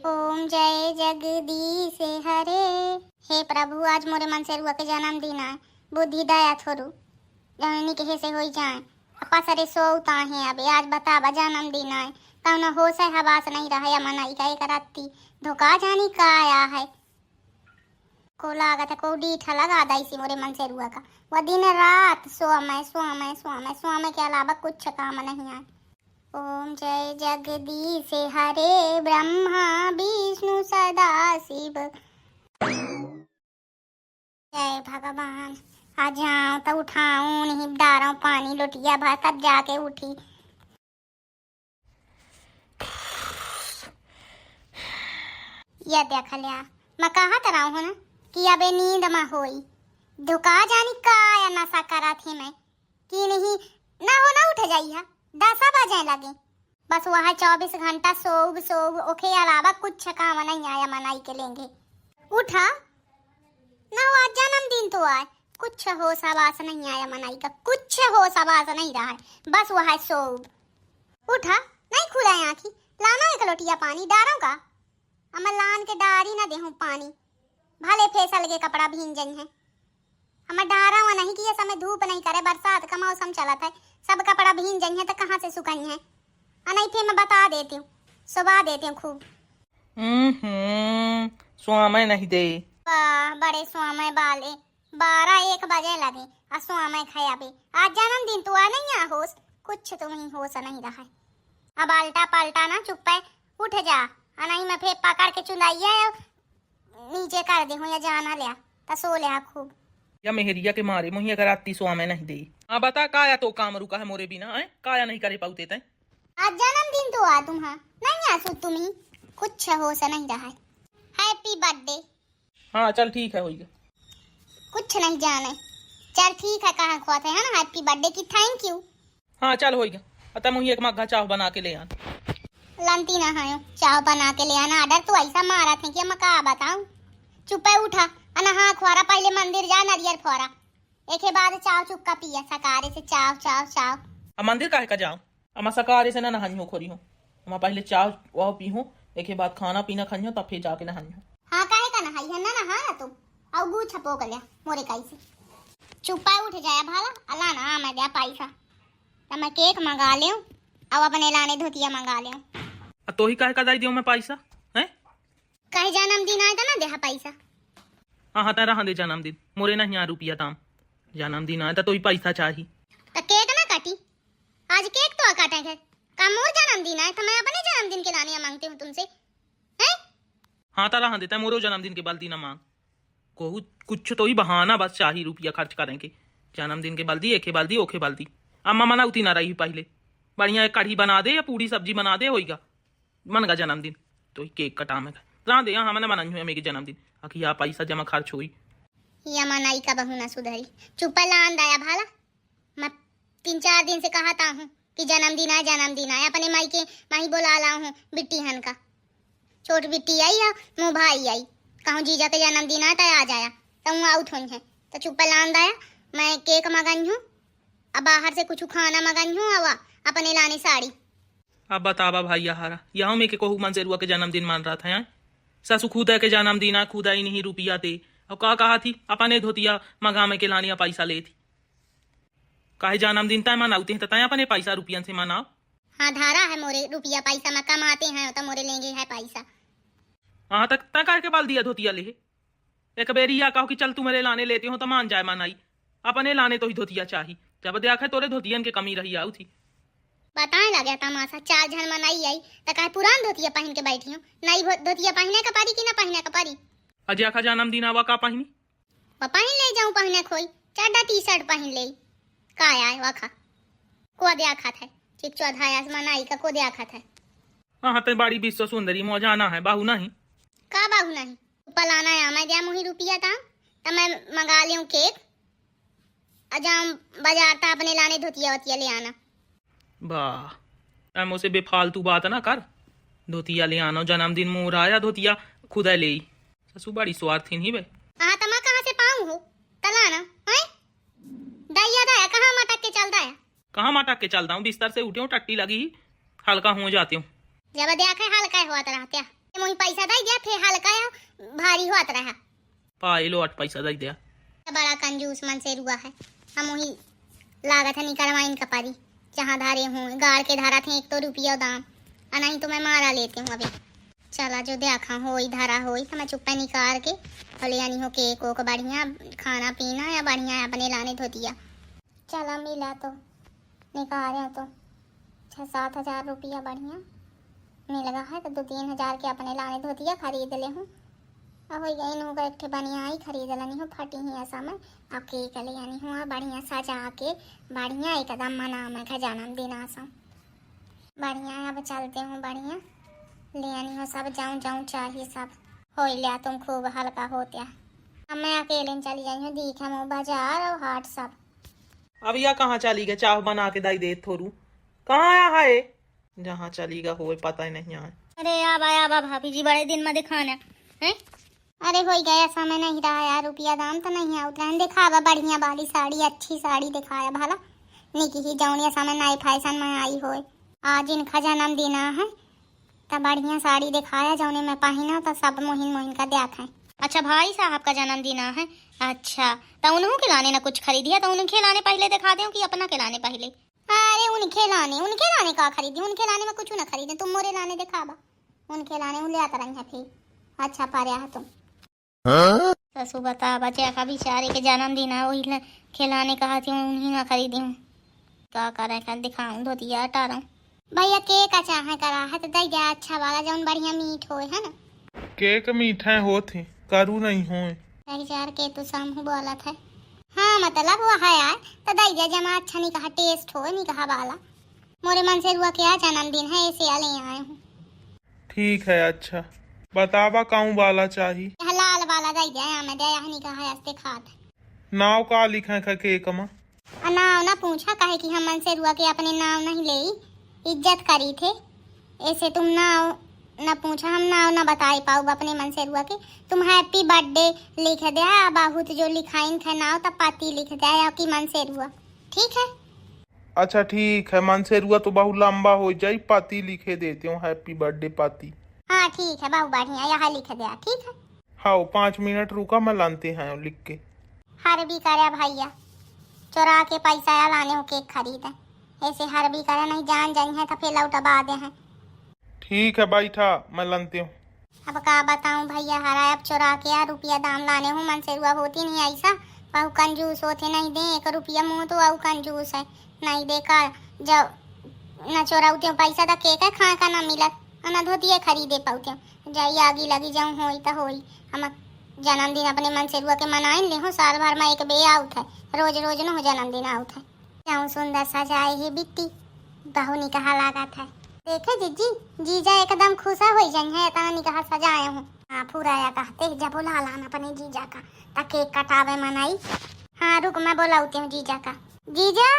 ओम जय जगदीश हरे। हे प्रभु, आज मोरे मन से रुआ के जन्म दिन है। बुद्धि दया थोरू जननी के हे से होई जाए। अपा सरे सोता है अबे आज बतावा जन्म दिन है। कौन हो से हवास नहीं रहा या मनाई का एक राती धोखा जानी का आया है। को लागत है को डीठा लगा दाइसी मोरे मन से रुआ का। वह दिन रात सो मैं के अलावा कुछ काम नहीं है। ओम जय जगदीश हरे ब्रह्मा विष्णु सदा शिव। जय भगवान। आ जाऊं तो उठाऊं नहीं डारूं पानी लोटिया भर तब जाके उठी। यह देख लिया मैं कहा कराऊं हूं ना कि अबे नींद में होई धोखा जानी का या नशा करा थी मैं कि नहीं ना हो ना उठ जाइए 10 बजे लगे। बस वहाँ 24 घंटा सोब ओके अलावा कुछ काम नहीं आया मनाई के लेंगे। उठा ना हो आज जन्मदिन तो आए कुछ हो सवास नहीं आया मनाई का कुछ हो सवास नहीं रहा है। बस वहाँ सोब उठा नहीं खुला आँखी लाना एक लोटिया पानी डारों का अमर लान के डारी ना देहूँ पानी भले फेसा लगे कपड़ा भींग जाई है। हमें डारा हुआ नहीं कि ये समय धूप नहीं करे बरसात का मौसम चला था सब कपड़ा भींग जाई है तो कहाँ से सुखाई है। नहीं फिर मैं बता देती हूँ सुबह देती हूँ खूब। स्वामी नहीं दे वाह बड़े स्वामी वाले 12-1 बजे लगे और स्वामी खाया भी आज जन्मदिन तो आ नहीं आ होश कुछ तुम ही होश नहीं रहा है। अब आल्टा पलटा ना चुप है उठ जा नहीं मैं फिर पकड़ के चुनाइया नीचे कर दे हूँ या जाना लिया तो सो लिया खूब या मेहरिया के मारे मुहिया अगर आती स्वामी नहीं दे। हाँ बता काया तो काम रुका है मोरे बिना है काया नहीं करे पाते तै आज जन्मदिन तो आ तुम्हारा नहीं आसू तुम ही कुछ होश नहीं रहा है। Happy birthday. हाँ चल ठीक है होइगा कुछ नहीं जाने चल ठीक है कहाँ खुआते हैं ना हैप्पी बर्थडे की थैंक यू। हाँ चल होइगा अतः मुहिया एक मग्घा चाव बना के ले आन लंती ना है चाव बना के ले आना ऑर्डर तो ऐसा मारा थे कि मैं का बताऊं। चुपे उठा अना हाँ खुआरा पहले मंदिर जा नारियल फोरा एक बाद चाव चुपका पिया सकारे से चाव चाव चाव। अब मंदिर काहे का जाऊं अमा सकारे से ना नहानी हो खोरी हो अमा पहले चाव वाव पी हो एक बाद खाना पीना खाई हो तब फिर जाके नहानी हो। हाँ काहे का नहाई है ना नहा ना तुम और गू छपो गया मोरे काई से चुपा उठ जाया भाला अल्लाह ना मैं दिया पैसा तो मैं केक मंगा ले अब अपने लाने धोतिया मंगा ले तो ही काहे का दाई दियो मैं पैसा है कहे जन्मदिन आया था ना देहा पैसा। हाँ तेरा हाँ दे जन्मदिन मोरे ना यहाँ रुपया दाम जन्मदिन आया तो ही पैसा चाहिए तो केक ना काटी आज केक तो काटा है का मोर जन्मदिन आया तो मैं अपने जन्मदिन के लाने मांगती हूँ तुमसे हैं। हाँ तारा हाँ देता है मोरो जन्मदिन के बल्दी ना मांग कहू कुछ तो ही बहाना बस चाहिए रुपया खर्च करेंगे जन्मदिन के बल्दी एके बल्दी ओखे बल्दी अम्मा मना उती ना रही पहले बढ़िया एक कढ़ी बना दे या पूरी सब्जी बना दे होगा मन का जन्मदिन तो ही केक कटा में ला दे यहाँ मैंने बनाई हुई मेरे जन्मदिन आखिर यहाँ पैसा जमा खर्च हुई या मनाई का बहू ना सुधरी चुप लान दाया भाला मैं 3-4 दिन से कहता हूँ कि जन्मदिन आए अपने माई के माही बोला ला हूँ बिट्टी हन का छोट बिट्टी आई या मुँह भाई आई कहूँ जीजा के जन्मदिन आया तो आ जाया तो वहाँ आउट हुई है तो चुप लान दाया मैं केक मंगाई हूँ अब बाहर से कुछ खाना मंगाई हूँ अब अपने लाने साड़ी। अब बतावा भाई यारा यहाँ में के कहू मन से रुआ के जन्मदिन मान रहा था यहाँ ससु खुदा के जन्मदिन आ खुदा ही नहीं रुपया दे और का कहा थी अपने धोतिया मंगा में के लानिया पैसा ले थी काहे जन्मदिन तय मनाते हैं तय अपने पैसा रुपया से मनाओ। हाँ धारा है मोरे रुपया पैसा में कमाते हैं तो मोरे लेंगे है पैसा। हाँ तक तय कह के बाल दिया धोतिया ले एक बेरी या कहो कि चल तू मेरे लाने लेती हो तो मान जाए मनाई अपने लाने तो ही धोतिया चाहिए जब देखा तोरे धोतियन के कमी रही आऊ थी बताए लगे तमाशा 4 जन मनाई आई तो कहे पुरान धोतिया पहन के बैठी हूँ नई धोतिया पहने का पारी कि ना पहने का पारी। अजय खा जन्मदिन आवा का पहनी पहन ले जाऊं पहने खोई चड्डा टी-शर्ट पहन ले का आए वखा को दिया खाता है ठीक चौधाया मनाई का को दिया खाता है। हाँ ते बाड़ी विश्व सुंदरी मौजाना है बाहू नहीं का बाहू नहीं पलाना है मैं दिया मुही रुपया था तो मैं मंगा लियो केक अजाम बाजार था अपने लाने धोतिया वतिया ले आना। वाह मुझसे बेफालतू बात ना कर धोतिया ले आना जन्मदिन मोर आया धोतिया खुदा ले ससु बड़ी स्वार्थी नहीं बे। हाँ तो मैं कहाँ से पाऊँ हो तलाना है दैया दाया कहाँ मटक के चलता है कहाँ मटक के चलता हूँ बिस्तर से उठे हूँ टट्टी लगी हल्का हो जाती हूँ जब देखा हल्का हुआ तो रहते मोही पैसा दे दिया फिर हल्का या भारी होत रहा। पाए लो 8 पैसा दे दिया। बड़ा कंजूस मन से रुआ है। हम वही लागत है निकलवाइन कपारी जहाँ धारे हूँ गाड़ के धारा थे 1 तो रुपया दाम और नहीं तो मैं मारा लेती हूँ अभी। चला जो देखा हो धारा हो तो मैं चुप्पे निकाल के भले यानी हो केक को बढ़िया खाना पीना या बढ़िया अपने लाने धोतिया। चला मिला तो निकाले तो 6-7 हजार रुपया बढ़िया मिल रहा है तो 2-3 हजार के अपने लाने धोतिया खरीद ले हूँ। अब हो गई नूगा एक बढ़िया ही खरीद लेनी हूँ फटी ही ऐसा मैं अब केक ले आनी हूँ बढ़िया सजा के बढ़िया एकदम मना मैं का जन्मदिन आसा बढ़िया। अब चलते हूँ बढ़िया ले आनी हूँ सब जाऊँ जाऊँ चाहिए सब हो लिया तुम खूब हल्का होते। अब मैं अकेले चली जाई हूँ दिखे मुँह बाजार और हाट सब। अब यह कहाँ चली गया चाह बना के दाई दे थोरू कहाँ आया है जहाँ चली गया हो पता ही नहीं आया। अरे आबा भाभी जी बड़े दिन में दिखाना है। अरे हो गया समय नहीं रहा यार रुपया दाम तो नहीं आउट रहा दिखावा बढ़िया वाली साड़ी अच्छी साड़ी दिखाया भला निकी ही जाऊनी समय नए फैशन में आई हो आज इनका जन्मदिन है तब बढ़िया साड़ी दिखाया जाने में पहना तो सब मोहिन मोहिन का देखा। अच्छा भाई साहब का जन्मदिन है। अच्छा तो उन्होंने के लाने ना कुछ खरीदिया तो उनके लाने पहले दिखा दे कि अपना के लाने पहले। अरे उनके लाने का खरीदी उनके लाने में कुछ ना खरीदे तुम मोरे लाने दिखावा उनके लाने ले आता रही फिर। अच्छा पारिया है तुम ससु बता बच्चे का बेचारे के जन्मदिन है वही खिलाने कहा थी उन्हीं ना खरीदी हूँ क्या करे कर दिखाऊं धोतिया हटा रहा हूँ। भैया केक अच्छा है करा है तो दे गया अच्छा वाला जौन बढ़िया मीठ हो है ना। केक मीठा होते करू नहीं हो यार के तो शाम हो बोला था। हाँ मतलब वो है यार तो दे दिया जमा अच्छा नहीं कहा टेस्ट हो नहीं कहा वाला मोरे मन से रुआ क्या जन्मदिन है ऐसे ले आए हूँ। ठीक है अच्छा बतावा काऊ वाला चाहिए लाल वाला दे दिया मैं दया नहीं कहा ऐसे खात नाव का लिखा है केक में नाव ना पूछा कहे कि हम मन से रुआ के अपने नाव नहीं ले इज्जत करी थे ऐसे तुम नाव न पूछा हम नाव ना बताए पाओ अपने मन से रुआ के तुम हैप्पी बर्थडे लिख दिया बहुत जो लिखाइन थे नाव तब पाती लिख दिया कि मन से रुआ ठीक है। अच्छा ठीक है मन से रुआ तो बहुत लंबा हो जाए पाती लिखे देते हो हैप्पी बर्थडे पाती। हाँ ठीक है बहुत बढ़िया यहाँ लिख दिया ठीक है। हाँ 5 मिनट रुका मैं लानते हैं लिख के। हर भी करे भैया चोरा के पैसा या लाने हो केक खरीदे ऐसे हर भी करे नहीं जान जाई है तो फिर लौटवा दे हैं। ठीक है बैठा मैं लानते हूँ। अब का बताऊं भैया हरा अब चोरा के या रुपया दाम लाने हूँ मन से रुआ होती नहीं ऐसा बहु कंजूस होते नहीं दे 1 रुपया मुँह तो बहु कंजूस है नहीं देकर जब न चोराते पैसा तो केक है खा का ना मिलत ना धोतिए खरीदे पाते जाइए आगे लगी जाऊँ होई तो होई हम जन्मदिन अपने मन से रुआ के मनाए ले हो साल भर में एक बे आउट है रोज रोज न हो जन्मदिन आउट है जाऊँ सुंदर सजाए ही बिट्टी बहु निकाह लगा था देखे जीजी जीजा एकदम खुशा हो जाए है इतना निकाह सजाए हूँ। हाँ फुराया कहते जब बुला लाना अपने जीजा का ता केक कटावे मनाई। हाँ रुक मैं बुलाती हूँ जीजा का। जीजा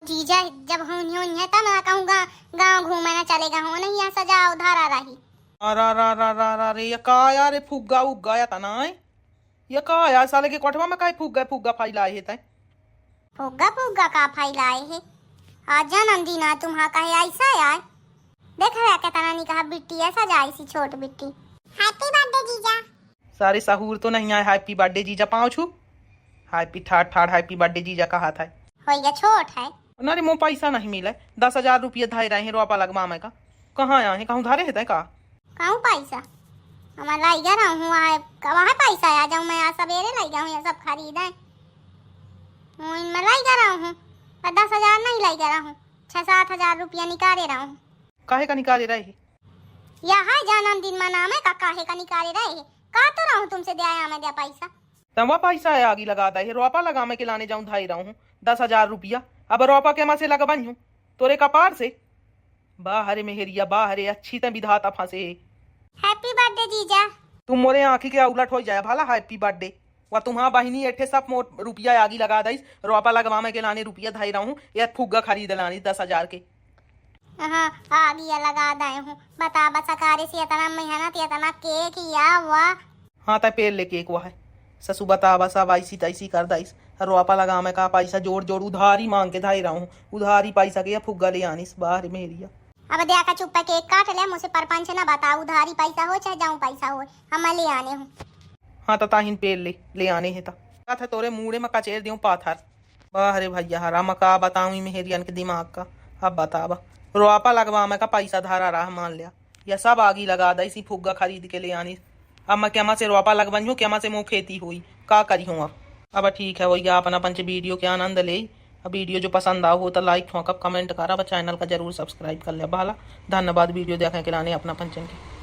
जीजा जब होनी होनी है तब मैं कहूँगा गाँव घूमे ना चलेगा हूँ नहीं यहाँ सजाओ धारा रही। अरे ये का यार फुग्गा उग्गा या तना ये का यार साले के कोठवा में का फुग्गा फैलाए है तय फुग्गा का फैलाए है आज जन्मदिन है तुम्हारा कहे ऐसा यार देख रहा क्या तना नहीं कहा बिट्टी ऐसा जाए सी छोट बिट्टी हैप्पी बर्थडे जीजा। सारे सहूर तो नहीं आए हैप्पी बर्थडे जीजा पाँव छू हैप्पी ठाड़ हैप्पी बर्थडे जीजा कहा था हो गया छोट है अरे मुँह पैसा नहीं मिला 10,000 रुपये धाई रहे हैं रोपा लगवा में का कहाँ आए कहूँ धारे है का कहूँ पैसा हमारा लाई गया रहूँ वहाँ पैसा आ जाऊँ मैं आज सवेरे लाई गया हूँ ये सब खरीदा इनमें लाई गया रहूँ 10,000 नहीं लाई गया रहूँ 6-7 हजार रुपया निकाले रहूँ। काहे का निकाले रहे यहाँ जन्मदिन मनामे का काहे का निकाले रहे का तो रहूँ तुमसे दिया मैं दिया पैसा तब वह पैसा है आगे लगाता है रोपा लगा मैं के लाने जाऊँ धाई रहा हूँ 10,000 रुपया अब रोपा के माँ से लगवाई हूँ तोरे कपार से बाहरे मेहरिया बाहरे अच्छी तरह विधाता फंसे। हैप्पी बर्थडे जीजा। तुम मोरे आँखी के उलट हो जाए भला हैप्पी बर्थडे वह तुम्हारा बहिनी एठे सब मोट रुपया आगे लगा दईस रोपा लगवा में के लाने रुपया धाई रहा हूँ या फुग्गा खरीद लानी 10,000 के। हाँ आगे लगा दे हूँ बता बसकारे से इतना मेहनत इतना केक या वाह। हाँ तय पेड़ ले केक हुआ है ससु बता बसा वैसी तैसी कर दईस रोपा लगा मैं का पैसा जोड़ जोड़ उधारी मांग के धाई रहा हूँ उधारी पैसा के या फुग्गा ले आनीस बाहर मेहरिया। अब देखा चुप केक काट ले, मुझसे परपंच ना बता, उधारी पैसा हो चाहे जाऊं पैसा हो, हम ले आने हूँ। हाँ तो ताहिन पेड़ ले आने है था तोरे मुड़े में कचेर दूँ पाथर। अरे भैया हरा मका बताऊँ मेहरियन के दिमाग का। अब बतावा रोपा लगवा मैं का पैसा धारा रहा मान लिया, या सब आगी लगा दा इसी फुग्गा खरीद के ले आनी। अब मैं क्या से रोपा लगवाई हूँ, क्या से मुँह खेती हुई का करी हूँ। अब ठीक है वही अपना पंच वीडियो के आनंद ले। अब वीडियो जो पसंद आओ तो लाइक ठोक कमेंट करा, चैनल का जरूर सब्सक्राइब कर ले। भाला धन्यवाद वीडियो देखने के लाने अपना पंचन के।